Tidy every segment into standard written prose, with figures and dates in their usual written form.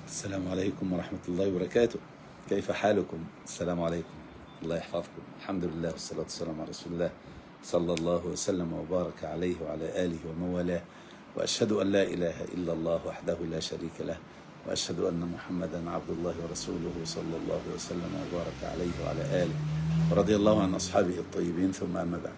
السلام عليكم ورحمة الله وبركاته. كيف حالكم؟ السلام عليكم. الله يحفظكم. الحمد لله والصلاة والسلام على رسول الله صلى الله وسلم وبارك عليه وعلى آله ومن والاه، وأشهد أن لا إله إلا الله وحده لا شريك له، وأشهد أن محمدا عبد الله ورسوله صلى الله وسلم وبارك عليه وعلى آله، ورضي الله عن أصحابه الطيبين. ثم أما بعد،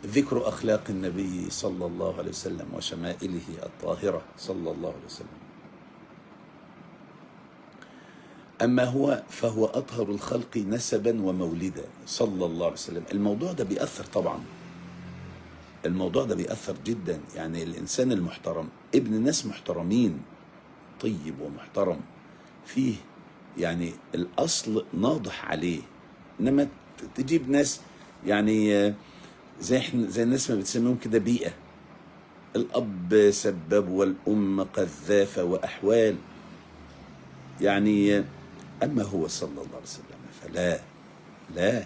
ذكر أخلاق النبي صلى الله عليه وسلم وشمائله الطاهرة صلى الله عليه وسلم. أما هو فهو أطهر الخلق نسبا ومولدا صلى الله عليه وسلم. الموضوع ده بيأثر طبعا، الموضوع ده بيأثر جدا. يعني الإنسان المحترم ابن ناس محترمين، طيب ومحترم فيه، يعني الأصل ناضح عليه. إنما تجيب ناس يعني زي الناس ما بتسميهم كده بيئة، الأب سباب والأم قذافة وأحوال. يعني أما هو صلى الله عليه وسلم فلا لا.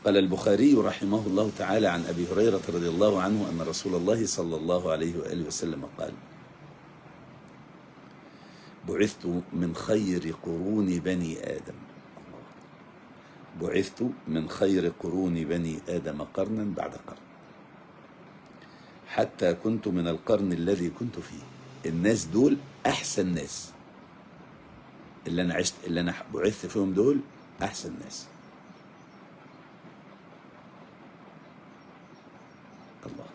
قال البخاري رحمه الله تعالى عن أبي هريرة رضي الله عنه أن رسول الله صلى الله عليه وآله وسلم قال: بعثت من خير قرون بني آدم. بعثت من خير قرون بني آدم قرنا بعد قرن، حتى كنت من القرن الذي كنت فيه. الناس دول أحسن ناس، اللي أنا بعثت فيهم دول أحسن ناس. الله.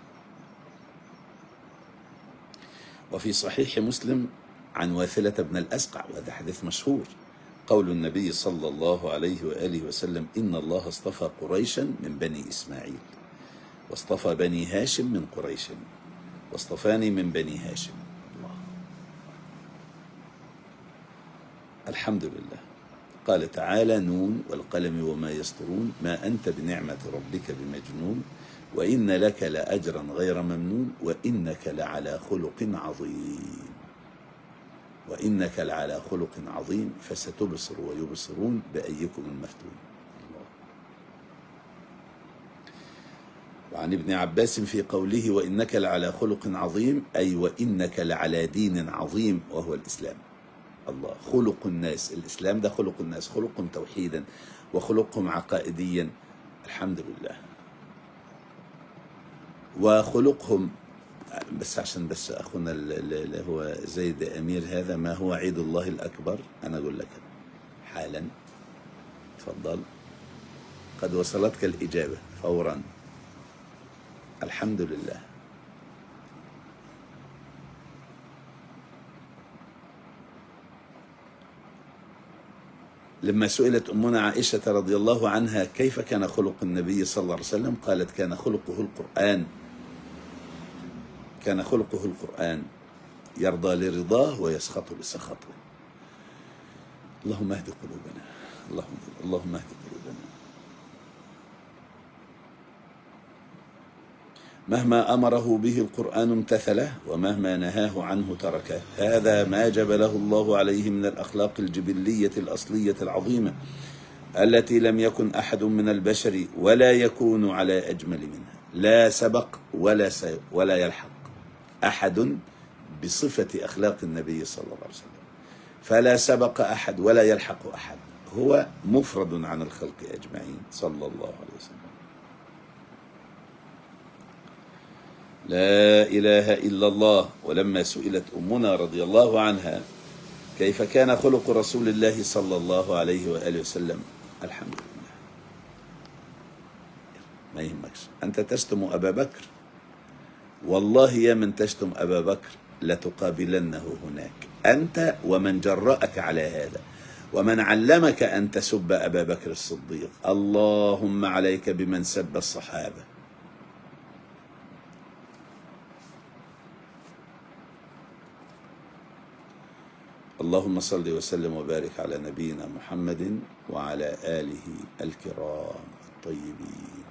وفي صحيح مسلم عن واثلة بن الأسقع، وهذا حديث مشهور، قول النبي صلى الله عليه وآله وسلم: إن الله اصطفى قريشا من بني إسماعيل، واصطفى بني هاشم من قريش، واصطفاني من بني هاشم. الله. الحمد لله. قال تعالى: نون والقلم وما يسطرون، ما أنت بنعمة ربك بمجنون، وإن لك لأجرا غير ممنون، وإنك لعلى خلق عظيم. وإنك لعلى خلق عظيم، فستبصر ويبصرون بأيكم المفتون. الله. وعن ابن عباس في قوله: وإنك لعلى خلق عظيم، أي وإنك لعلى دين عظيم وهو الإسلام. الله. خلق الناس، الإسلام ده خلق الناس، خلقهم توحيدا وخلقهم عقائديا. الحمد لله. وخلقهم بس عشان أخونا اللي هو زيد أمير هذا، ما هو عيد الله الأكبر؟ أنا أقول لك حالا، تفضل، قد وصلتك الإجابة فورا. الحمد لله. لما سئلت أمنا عائشة رضي الله عنها كيف كان خلق النبي صلى الله عليه وسلم، قالت: كان خلقه القرآن، كان خلقه القرآن، يرضى لرضاه ويسخط لسخطه. اللهم اهد قلوبنا، اللهم اهد قلوبنا. مهما أمره به القرآن امتثله، ومهما نهاه عنه تركه. هذا ما جبله الله عليه من الأخلاق الجبلية الأصلية العظيمة، التي لم يكن أحد من البشر ولا يكون على أجمل منها. لا سبق ولا يلحق أحد بصفة أخلاق النبي صلى الله عليه وسلم. فلا سبق أحد ولا يلحق أحد، هو مفرد عن الخلق أجمعين صلى الله عليه وسلم. لا إله إلا الله. ولما سئلت أمنا رضي الله عنها كيف كان خلق رسول الله صلى الله عليه وآله وسلم، الحمد لله. ما يهمكش أنت تشتم أبا بكر، والله يا من تشتم أبا بكر لتقابلنه هناك، أنت ومن جرأك على هذا، ومن علمك أن تسب أبا بكر الصديق. اللهم عليك بمن سب الصحابة. اللهم صل وسلم وبارك على نبينا محمد وعلى آله الكرام الطيبين.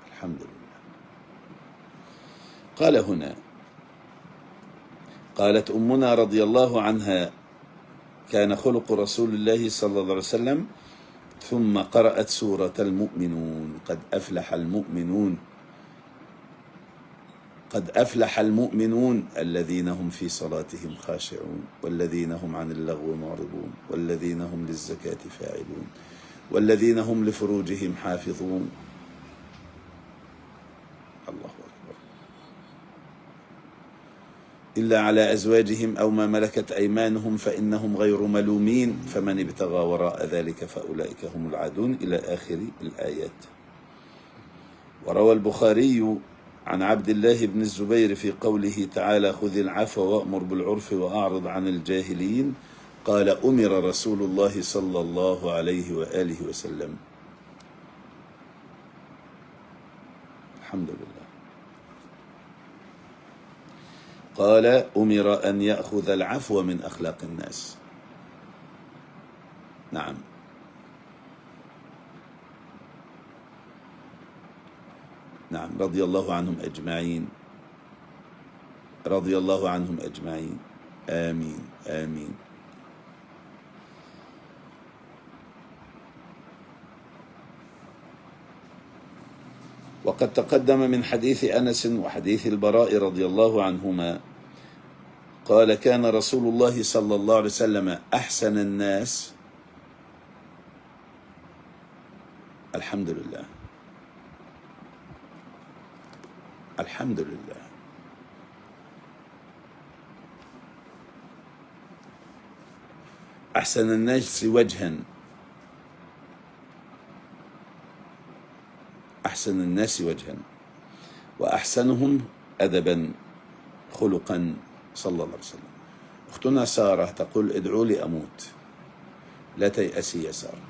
الحمد لله. قال هنا، قالت أمنا رضي الله عنها: كان خلق رسول الله صلى الله عليه وسلم، ثم قرأت سورة المؤمنون: قد أفلح المؤمنون. قد أفلح المؤمنون الذين هم في صلاتهم خاشعون والذين هم عن اللغو معرضون والذين هم للزكاة فاعلون والذين هم لفروجهم حافظون. الله أكبر. إلا على أزواجهم أو ما ملكت أيمانهم فإنهم غير ملومين فمن ابتغى وراء ذلك فأولئك هم العادون، إلى آخر الآيات. وروى البخاري عن عبد الله بن الزبير في قوله تعالى: خذ العفو وأمر بالعرف وأعرض عن الجاهلين، قال: أمر رسول الله صلى الله عليه وآله وسلم. الحمد لله. قال: أمر أن يأخذ العفو من أخلاق الناس. نعم. نعم، رضي الله عنهم أجمعين، رضي الله عنهم أجمعين. آمين آمين. وقد تقدم من حديث أنس وحديث البراء رضي الله عنهما قال: كان رسول الله صلى الله عليه وسلم أحسن الناس. الحمد لله الحمد لله. أحسن الناس وجها، أحسن الناس وجها، وأحسنهم أدبا خلقا صلى الله عليه وسلم. أختنا سارة تقول: ادعوا لي أموت. لا تيأسي يا سارة،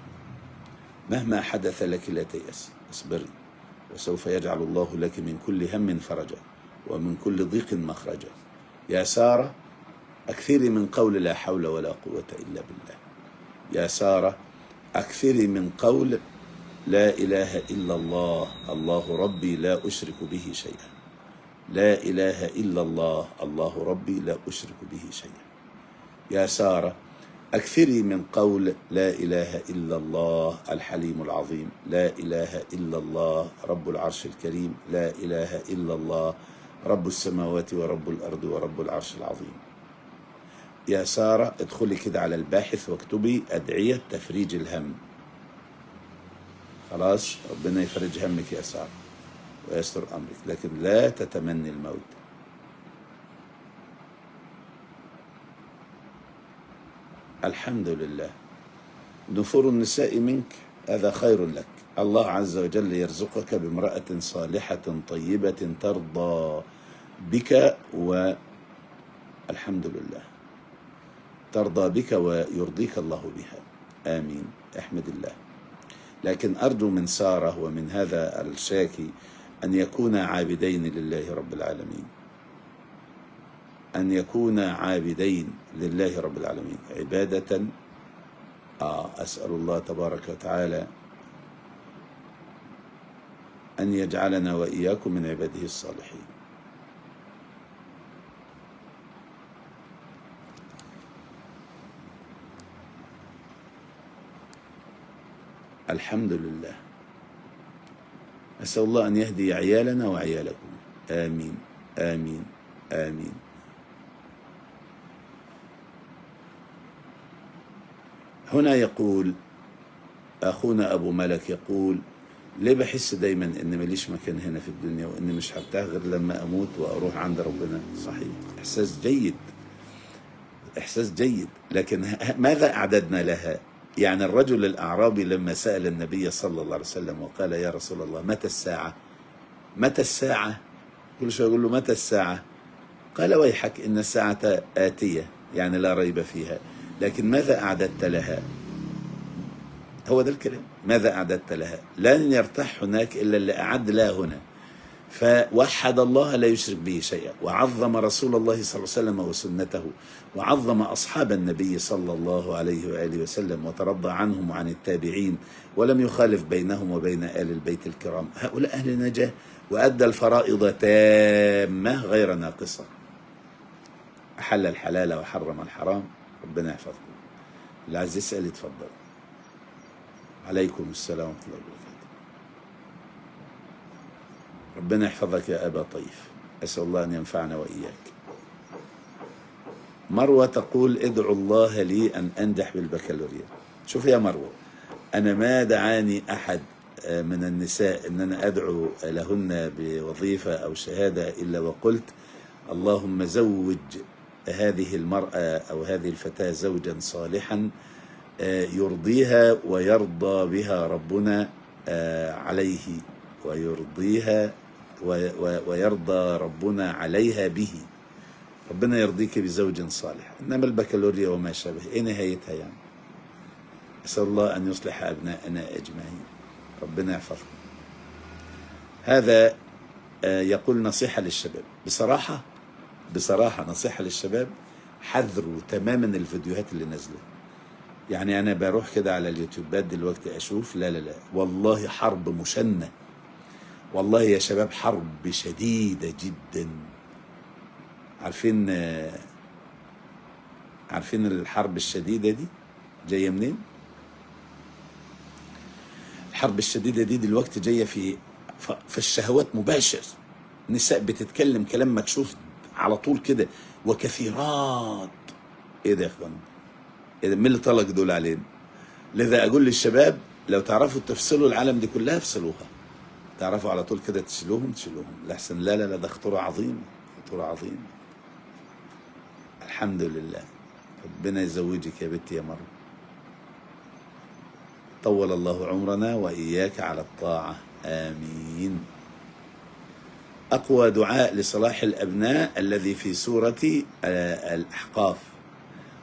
مهما حدث لك لا تيأسي، اصبري، وسوف يجعل الله لك من كل هم فرجا ومن كل ضيق مخرجا. يا سارة أكثري من قول لا حول ولا قوة إلا بالله. يا سارة أكثري من قول لا إله إلا الله، الله ربي لا أشرك به شيئا. لا إله إلا الله، الله ربي لا أشرك به شيئا. يا سارة أكثري من قول لا إله إلا الله الحليم العظيم، لا إله إلا الله رب العرش الكريم، لا إله إلا الله رب السماوات ورب الأرض ورب العرش العظيم. يا سارة ادخلي كده على الباحث واكتبي أدعية تفريج الهم. خلاص، ربنا يفرج همك يا سارة ويستر أمرك، لكن لا تتمني الموت. الحمد لله. نفور النساء منك هذا خير لك، الله عز وجل يرزقك بامرأة صالحة طيبة ترضى بك، والحمد لله، ترضى بك ويرضيك الله بها. آمين، احمد الله. لكن أرجو من سارة ومن هذا الشاكي أن يكونا عابدين لله رب العالمين، أن يكونا عابدين لله رب العالمين عبادة. أسأل الله تبارك وتعالى أن يجعلنا وإياكم من عباده الصالحين. الحمد لله. أسأل الله أن يهدي عيالنا وعيالكم. آمين آمين آمين. هنا يقول أخونا أبو ملك، يقول: ليه بحس دايما إن ماليش مكان هنا في الدنيا وإني مش هرتاح غير لما أموت وأروح عند ربنا؟ صحيح، إحساس جيد، إحساس جيد، لكن ماذا أعددنا لها؟ يعني الرجل الأعرابي لما سأل النبي صلى الله عليه وسلم وقال: يا رسول الله متى الساعة؟ متى الساعة؟ كل شوية يقول له: متى الساعة؟ قال: ويحك إن الساعة آتية، يعني لا ريب فيها، لكن ماذا أعددت لها؟ هو ده الكلام، ماذا أعددت لها؟ لن يرتاح هناك إلا اللي أعد لها هنا. فوحد الله لا يشرك به شيئا، وعظم رسول الله صلى الله عليه وسلم وسنته، وعظم أصحاب النبي صلى الله عليه وآله وسلم، وترضى عنهم وعن التابعين، ولم يخالف بينهم وبين آل البيت الكرام. هؤلاء أهل نجاة، وأدى الفرائض تامة غير ناقصة، أحل الحلال وحرم الحرام. ربنا يحفظكم. اللي عايز يسأل يتفضل. عليكم السلام ورحمة الله وبركاته. ربنا يحفظك يا أبا طيف. أسأل الله أن ينفعنا وإياك. مروة تقول ادعو الله لي أن أنجح بالبكالوريا. شوف يا مروة، أنا ما دعاني أحد من النساء أن أنا أدعو لهن بوظيفة أو شهادة إلا وقلت اللهم زوج هذه المرأة أو هذه الفتاة زوجا صالحا يرضيها ويرضى بها ربنا عليه، ويرضيها ويرضى ربنا عليها به. ربنا يرضيك بزوج صالح. إنما البكالوريا وما شابه إيه نهايتها يعني؟ أسأل الله أن يصلح أبناءنا أجمعين، ربنا يحفظهم. هذا يقول نصيحة للشباب. بصراحة نصيحة للشباب، حذروا تماما الفيديوهات اللي نازلة. يعني أنا بروح كده على اليوتيوبات دلوقتي أشوف لا والله حرب مشنة، والله يا شباب حرب شديدة جدا. عارفين الحرب الشديدة دي جاية منين؟ الحرب الشديدة دي دلوقتي جاية في الشهوات مباشر. نساء بتتكلم كلام مكشوف على طول كده وكثيرات. ايه ده يا اخوان؟ ايه ده؟ مين اللي طلق دول علينا؟ لذا اقول للشباب لو تعرفوا تفصلوا العالم دي كلها افصلوها. تعرفوا على طول كده تشيلوهم لحسن لا ده خطورة عظيمة، خطورة عظيمة. الحمد لله. ربنا يزوجك يا بنتي يا مروة. طول الله عمرنا وإياك على الطاعة، آمين. أقوى دعاء لصلاح الأبناء الذي في سورة الأحقاف: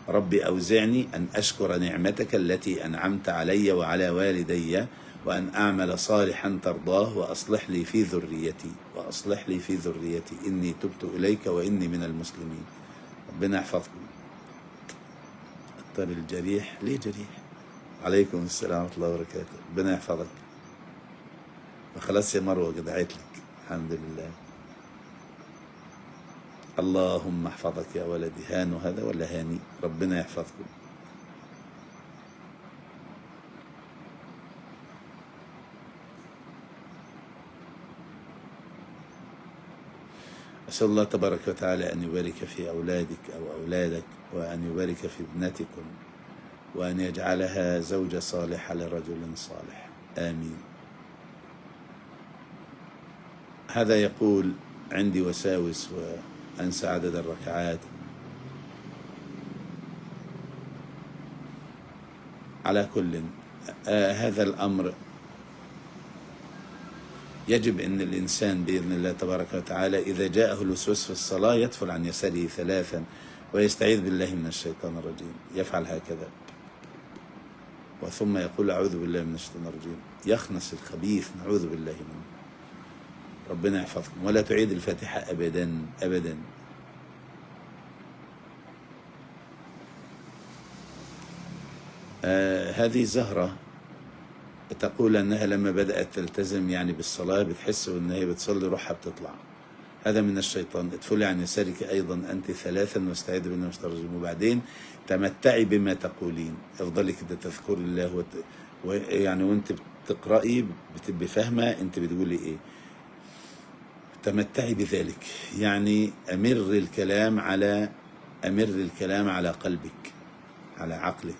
ربي أوزعني أن أشكر نعمتك التي أنعمت علي وعلى والدي وأن أعمل صالحا ترضاه وأصلح لي في ذريتي إني تبت إليك وإني من المسلمين. ربنا يحفظكم. الطير الجريح ليه جريح؟ عليكم السلام ورحمة الله وبركاته. ربنا يحفظك. وخلاص يا مروة قد دعيت لك، الحمد لله. اللهم احفظك يا ولدي. هانو هذا ولا هاني؟ ربنا يحفظكم. أسأل الله تبارك وتعالى أن يبارك في أولادك أو أولادك، وأن يبارك في ابنتكم، وأن يجعلها زوجة صالحة لرجل صالح، آمين. هذا يقول عندي وساوس وأنسى عدد الركعات. على كل هذا الأمر يجب أن الإنسان بإذن الله تبارك وتعالى إذا جاءه الوسواس في الصلاة يدفل عن يساره 3 ويستعيذ بالله من الشيطان الرجيم. يفعل هكذا وثم يقول أعوذ بالله من الشيطان الرجيم. يخنس الخبيث، نعوذ بالله منه. ربنا يحفظكم. ولا تعيد الفاتحة أبدا أبدا. هذه زهرة تقول أنها لما بدأت تلتزم يعني بالصلاة بتحس أن هي بتصلي روحها بتطلع. هذا من الشيطان. ادفلي عن يسارك أيضا أنت 3 واستعيذ بالله من الشيطان الرجيم. وبعدين تمتعي بما تقولين. افضلي كده تذكري الله يعني وانت بتقرأي بتبقي فاهمة انت بتقولي ايه. تمتعي بذلك. يعني أمر الكلام على قلبك، على عقلك.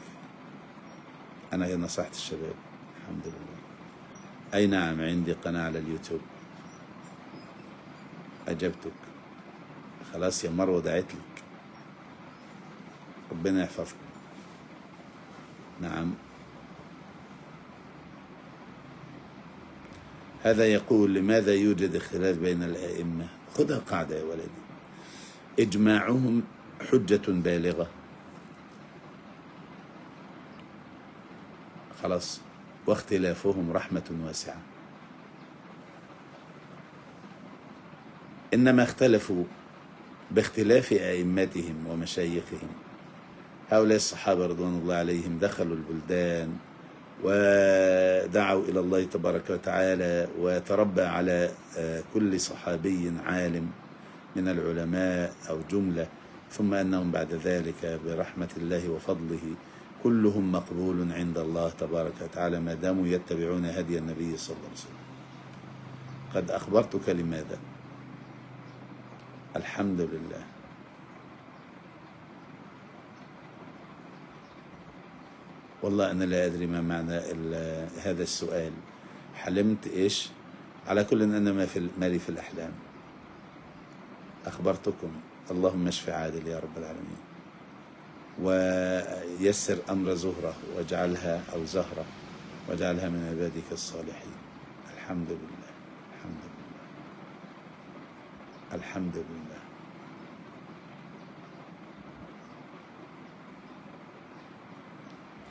أنا نصحت الشباب الحمد لله. أي نعم، عندي قناة على اليوتيوب. أجبتك. خلاص يا مروة دعيت لك. ربنا يحفظكم. نعم. هذا يقول لماذا يوجد اختلاف بين الأئمة؟ خذها قاعدة يا ولدي: إجماعهم حجة بالغة. خلاص. واختلافهم رحمة واسعة. إنما اختلفوا باختلاف أئمتهم ومشايخهم. هؤلاء الصحابة رضوان الله عليهم دخلوا البلدان ودعوا إلى الله تبارك وتعالى، وتربى على كل صحابي عالم من العلماء أو جملة، ثم أنهم بعد ذلك برحمة الله وفضله كلهم مقبول عند الله تبارك وتعالى ما داموا يتبعون هدي النبي صلى الله عليه وسلم. قد أخبرتك لماذا. الحمد لله. والله أنا لا أدري ما معنى هذا السؤال. حلمت إيش؟ على كل إن أنا مالي في الأحلام. أخبرتكم. اللهم اشف عادل يا رب العالمين، ويسر أمر زهرة واجعلها أو زهرة واجعلها من عبادك الصالحين. الحمد لله. الحمد لله. الحمد لله.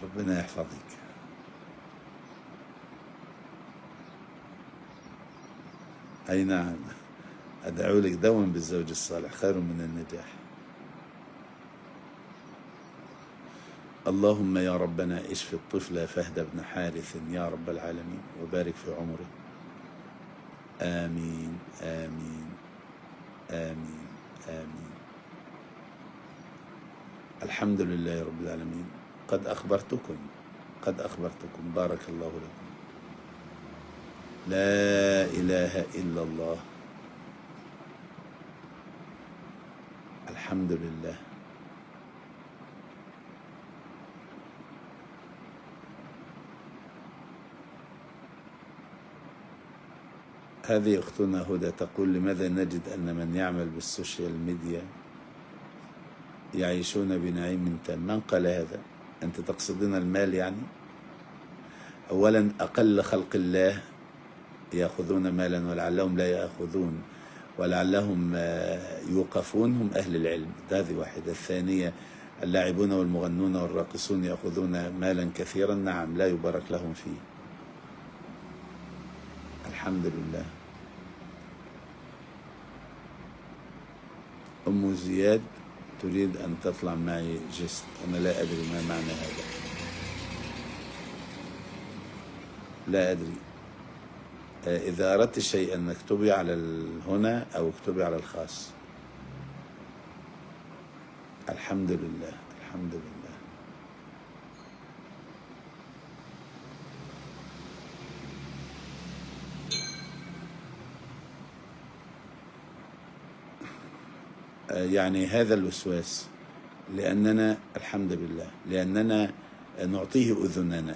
ربنا يحفظك. أي نعم، أدعو لك دوما بالزوج الصالح خير من النجاح. اللهم يا ربنا اشف الطفل فهد بن حارث يا رب العالمين وبارك في عمره. آمين آمين آمين آمين. الحمد لله رب العالمين. قد أخبرتكم بارك الله لكم. لا إله إلا الله. الحمد لله. هذه أختنا هدى تقول: لماذا نجد أن من يعمل بالسوشيال ميديا يعيشون بنعيم تام؟ من قال هذا؟ أنت تقصدين المال يعني؟ أولا أقل خلق الله يأخذون مالا ولعلهم لا يأخذون ولعلهم يوقفون هم أهل العلم. هذه واحدة. الثانية اللاعبون والمغنون والراقصون يأخذون مالا كثيرا، نعم، لا يبارك لهم فيه. الحمد لله. أم زياد تريد أن تطلع معي جست. أنا لا أدري ما معنى هذا، لا أدري. إذا أردت شيئا اكتبي على هنا أو اكتبي على الخاص. الحمد لله. الحمد لله. يعني هذا الوسواس لأننا الحمد لله لأننا نعطيه أذننا.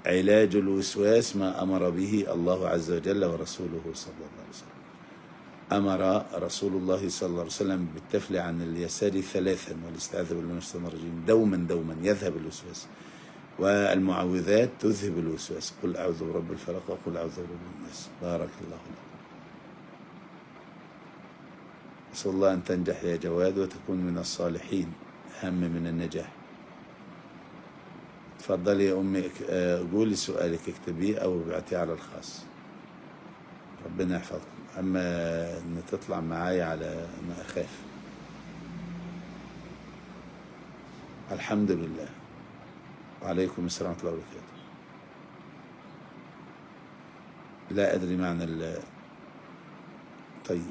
علاج الوسواس ما أمر به الله عز وجل ورسوله صلى الله عليه وسلم. أمر رسول الله صلى الله عليه وسلم بالتفل عن اليسار 3 والاستعاذة بالله من الشيطان الرجيم دوما يذهب الوسواس، والمعوذات تذهب الوسواس. قل أعوذ برب الفلق وقل أعوذ برب الناس. بارك الله لكم. أسأل الله أن تنجح يا جواد وتكون من الصالحين، أهم من النجاح. تفضلي يا أمي، قولي سؤالك اكتبيه أو ابعتيه على الخاص. ربنا يحفظكم. أما أن تطلع معايا على أنا أخاف. الحمد لله. وعليكم السلام ورحمة الله وبركاته. لا أدري معنى طيب.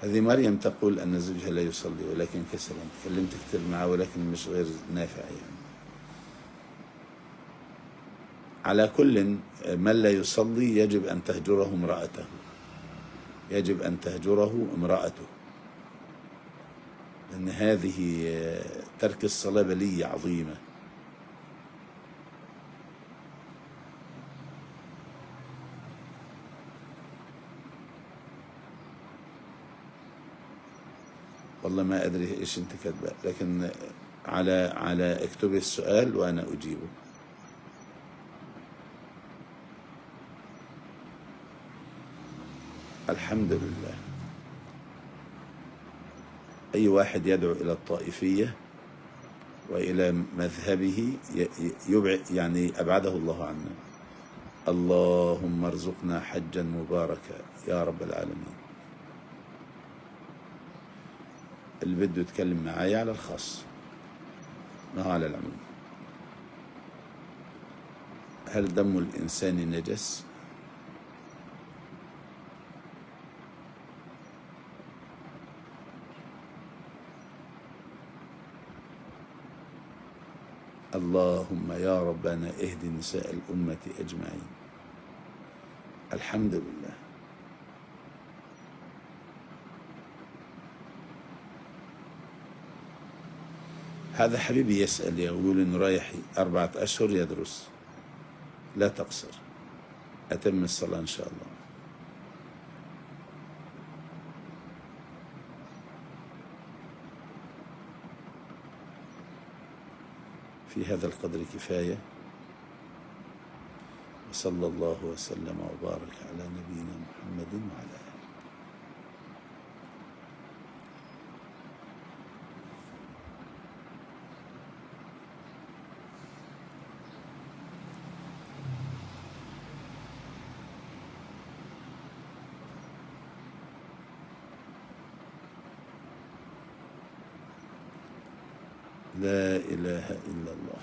هذه مريم تقول أن زوجها لا يصلي ولكن كسلا. تكلمت كثير معه ولكن مش غير نافع يعني. على كل من لا يصلي يجب أن تهجره امرأته. يجب أن تهجره امرأته، لأن هذه ترك الصلاة بلية عظيمة. والله ما أدري إيش أنت كاتبه، لكن على اكتبي السؤال وأنا أجيبه. الحمد لله. أي واحد يدعو إلى الطائفية وإلى مذهبه يعني أبعده الله عنا. اللهم ارزقنا حجا مباركا يا رب العالمين. اللي بده يتكلم معايا على الخاص، ما هو على العموم. هل دم الإنسان نجس؟ اللهم يا ربنا اهد نساء الأمة أجمعين. الحمد لله. هذا حبيبي يسأل يقول إنه رايح 4 أشهر يدرس. لا تقصر، أتم الصلاة إن شاء الله. في هذا القدر كفاية، وصلى الله وسلم وبارك على نبينا محمد وعلى آله. لا إله إلا الله.